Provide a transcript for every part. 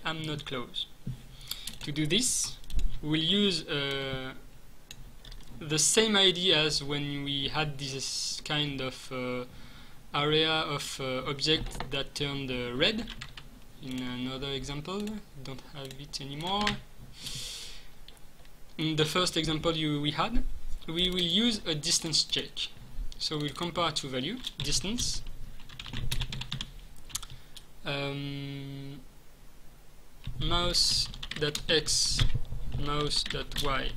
am node close. To do this, we'll use the same idea as when we had this kind of area of object that turned red. In another example, don't have it anymore. In the first example we had, we will use a distance check. So we'll compare two values, distance, mouse.x, mouse.y,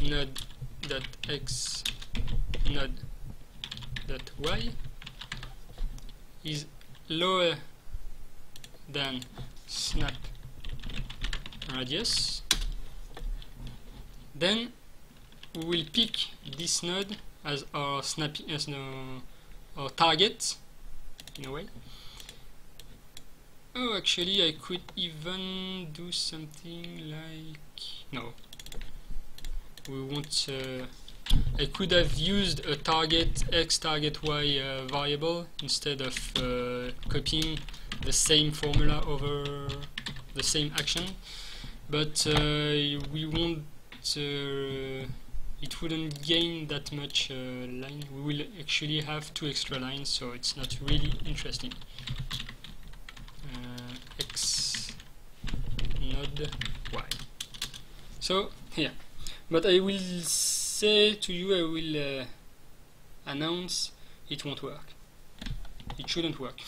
node.x, node.y is lower than snap radius. Then we will pick this node as our our target in a way. Oh, actually I could even do something like, no, we won't. I could have used a target x, target y variable instead of copying the same formula over the same action, but we won't. It wouldn't gain that much line. We will actually have 2 extra lines, so it's not really interesting. X node y. So here, but I will say to you, I will announce it won't work. It shouldn't work.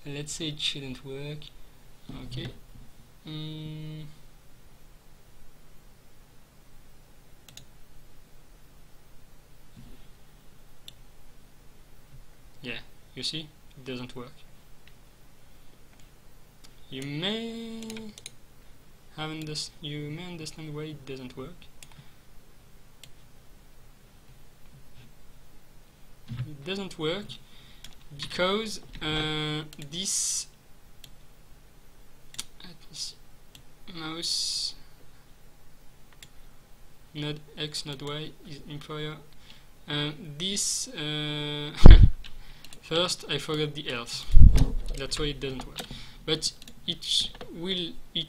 Let's say it shouldn't work. Okay. Yeah, you see, it doesn't work. You may understand why it doesn't work. It doesn't work because this mouse node x node y is inferior. This first I forgot the else. That's why it doesn't work. But it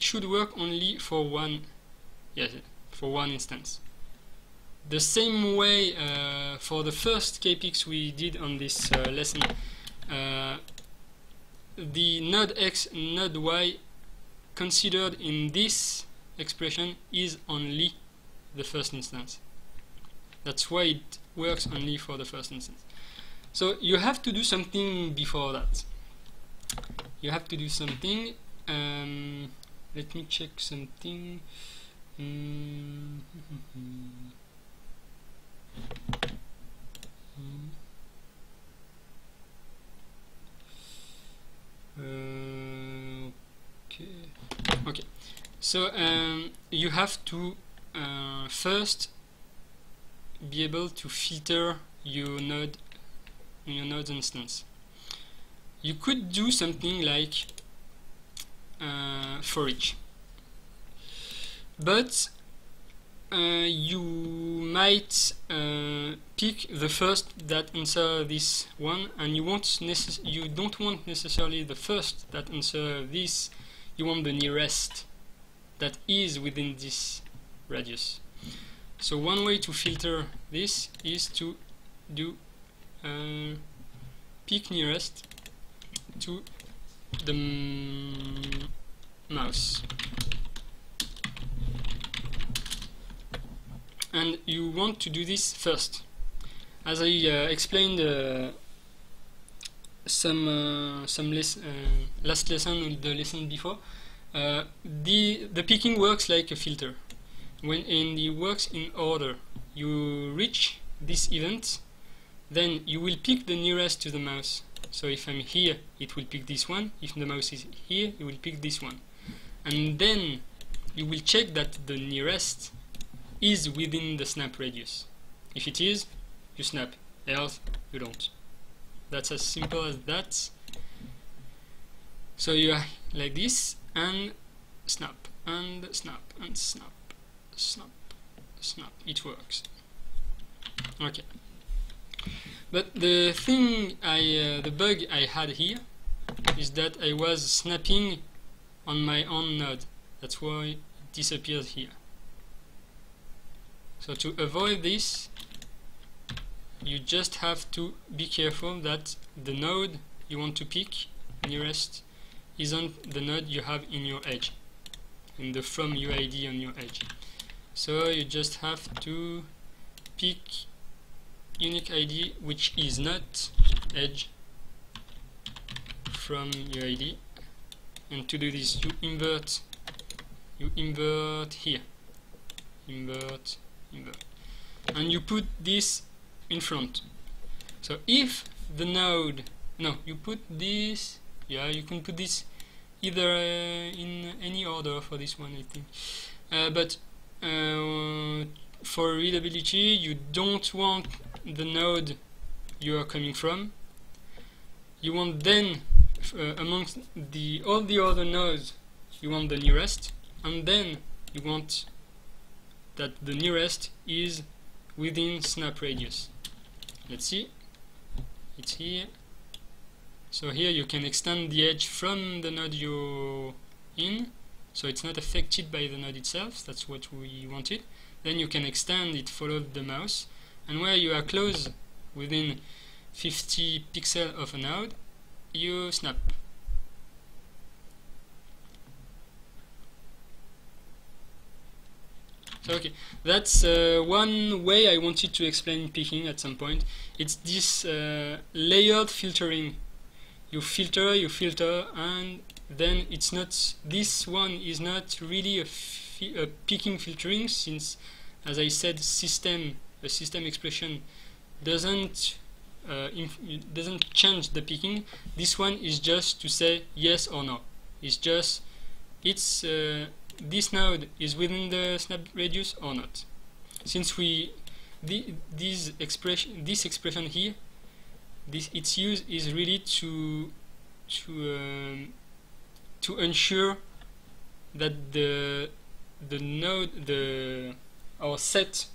should work only for one. Yes, for one instance. The same way for the first kpix we did on this lesson, the node x, node y considered in this expression is only the first instance. That's why it works only for the first instance. So you have to do something before that. You have to do something. Let me check something. Okay. So you have to first be able to filter your node's instance. You could do something like for each, but you might pick the first that answer this one, and you don't want necessarily the first that answer this. You want the nearest that is within this radius. So one way to filter this is to do pick nearest to the mouse, and you want to do this first. As I explained last lesson or the lesson before, the picking works like a filter. It works in order. You reach this event, then you will pick the nearest to the mouse. So if I'm here, it will pick this one. If the mouse is here, it will pick this one. And then you will check that the nearest is within the snap radius. If it is, you snap, else you don't. That's as simple as that. So you are like this, and snap, and snap, and snap, snap, snap. It works. Okay. But the thing the bug I had here is that I was snapping on my own node. That's why it disappears here. So to avoid this, you just have to be careful that the node you want to pick nearest isn't the node you have in your edge, in the from UID on your edge. So you just have to pick unique ID which is not edge from UID, and to do this you invert here, invert, and you put this in front. So if the node, no, you put this, yeah, you can put this either in any order for this one, I think, but for readability you don't want the node you are coming from. You want then amongst all the other nodes you want the nearest, and then you want that the nearest is within snap radius. Let's see, it's here. So here you can extend the edge from the node you're in, so it's not affected by the node itself. That's what we wanted. Then you can extend it, follow the mouse, and where you are close within 50 pixels of a node, you snap. So okay, that's one way I wanted to explain picking at some point. It's this layered filtering. You filter, and then it's not, this one is not really a picking filtering, since, as I said, a system expression doesn't change the picking. This one is just to say yes or no. It's just, it's this node is within the snap radius or not. Since this expression here, its use is really to ensure that the node, our set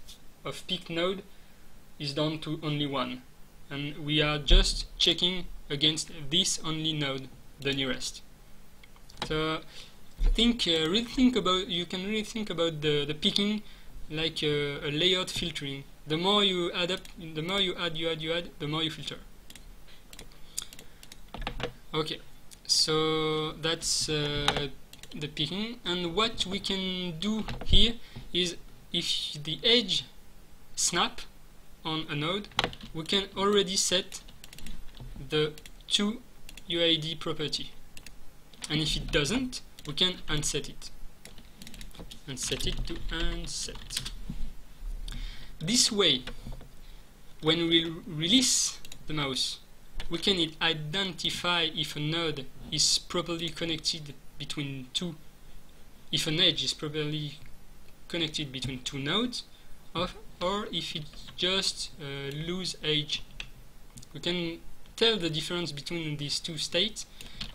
of pick node is down to only one, and we are just checking against this only node, the nearest. So I think you can really think about the picking like a layered filtering. The more you add up, the more you add, the more you filter. Okay, so that's the picking, and what we can do here is, if the edge snap on a node, we can already set the toUID property, and if it doesn't, we can unset it and set it to unset. This way, when we release the mouse, we can identify if a node is properly connected between two, if an edge is properly connected between two nodes, or if it just lose edge. We can tell the difference between these two states,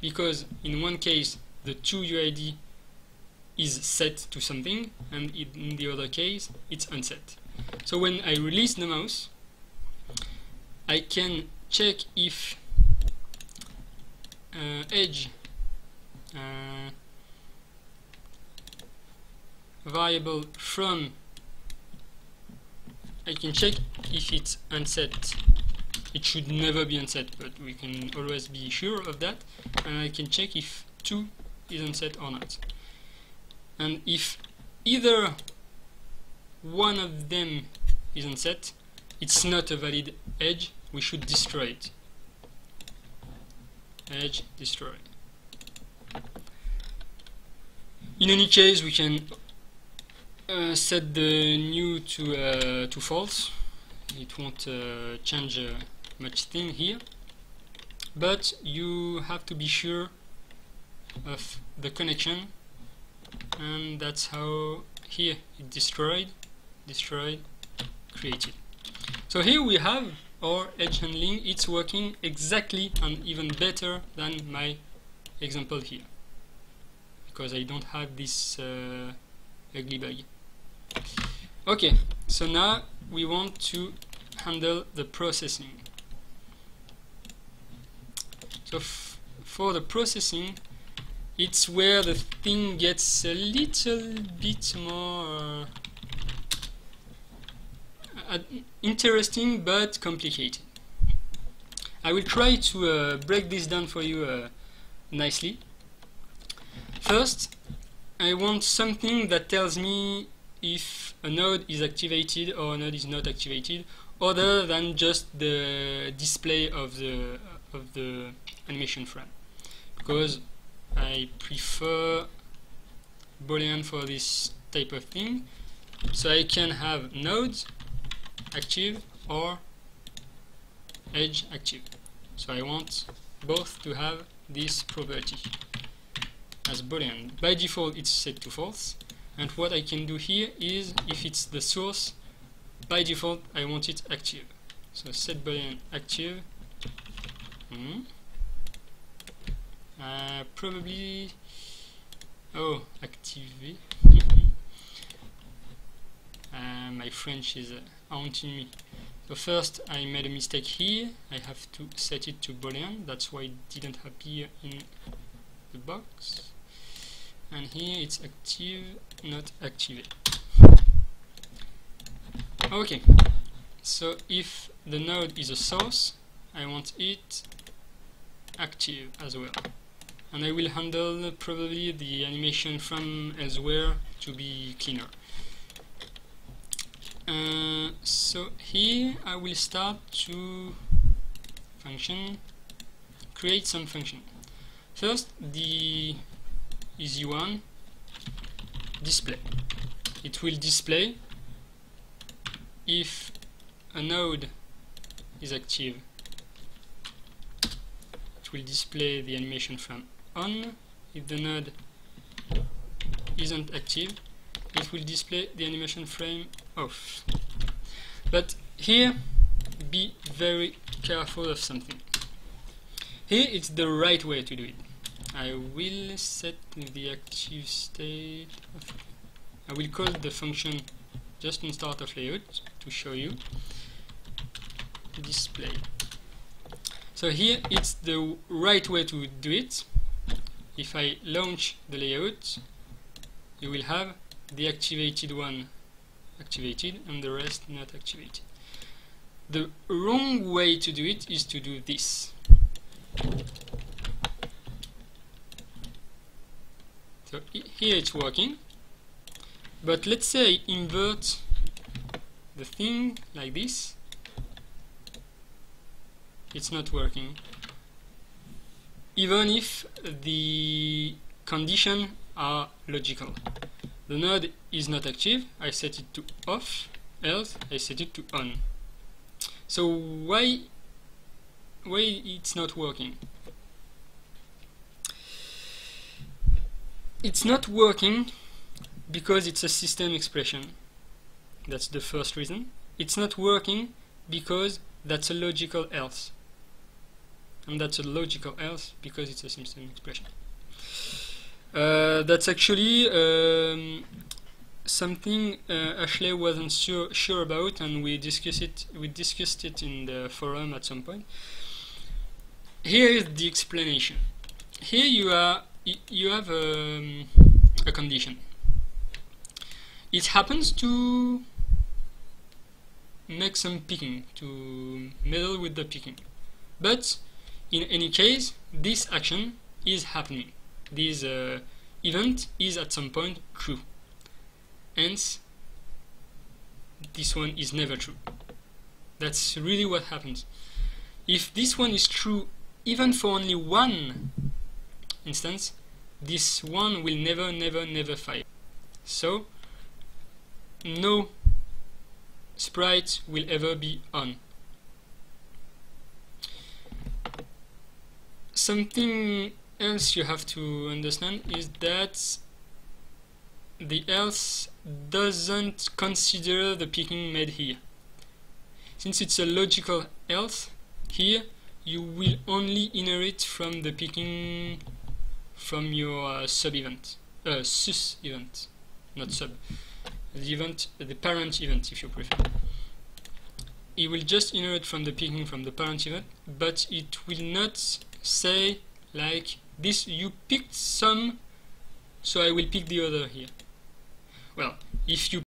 because in one case the toUID is set to something, and in the other case it's unset. So when I release the mouse, I can check if edge variable from, I can check if it's unset. It should never be unset, but we can always be sure of that, and I can check if 2 is unset or not. And if either one of them is unset, it's not a valid edge, we should destroy it. Edge destroy. In any case, we can set the new to false. It won't change much thing here, but you have to be sure of the connection, and that's how here it destroyed, created. So here we have our edge handling. It's working exactly and even better than my example here, because I don't have this ugly bug. Okay, so now we want to handle the processing. So for the processing, it's where the thing gets a little bit more interesting but complicated. I will try to break this down for you nicely. First, I want something that tells me if a node is activated or a node is not activated, other than just the display of the animation frame, because I prefer Boolean for this type of thing. So I can have nodes active or edge active. So I want both to have this property as Boolean. By default it's set to false, and what I can do here is, if it's the source, by default I want it active. So set Boolean active. Probably active. My French is haunting me. So first I made a mistake here. I have to set it to Boolean. That's why it didn't appear in the box. And here it's active, not activate. Okay. So if the node is a source, I want it active as well. And I will handle probably the animation from elsewhere to be cleaner. So here I will start to create some function. First, the easy one, display. It will display if a node is active. It will display the animation frame on. If the node isn't active, it will display the animation frame off. But here, be very careful of something. Here it's the right way to do it. I will set the active state. I will call the function just in start of layout to show you. Display. So here it's the right way to do it. If I launch the layout, you will have the activated one activated and the rest not activated. The wrong way to do it is to do this. So here it's working, but let's say I invert the thing like this. It's not working, even if the conditions are logical. The node is not active, I set it to off, else I set it to on. So why it's not working? It's not working because it's a system expression. That's the first reason. It's not working because that's a logical else. And that's a logical else because it's a system expression. That's actually something Ashley wasn't sure about, and we discussed it in the forum at some point. Here is the explanation. Here you have a condition. It happens to make some picking, to meddle with the picking, but in any case this action is happening. This event is at some point true. Hence, this one is never true. That's really what happens. If this one is true even for only one instance, this one will never fire. So, no sprite will ever be on. Something else you have to understand is that the else doesn't consider the picking made here. Since it's a logical else, here you will only inherit from the picking from your sub event, sus event, not sub, the event, the parent event if you prefer. It will just inherit from the picking from the parent event, but it will not say like this. You picked some, so I will pick the other here. Well, if you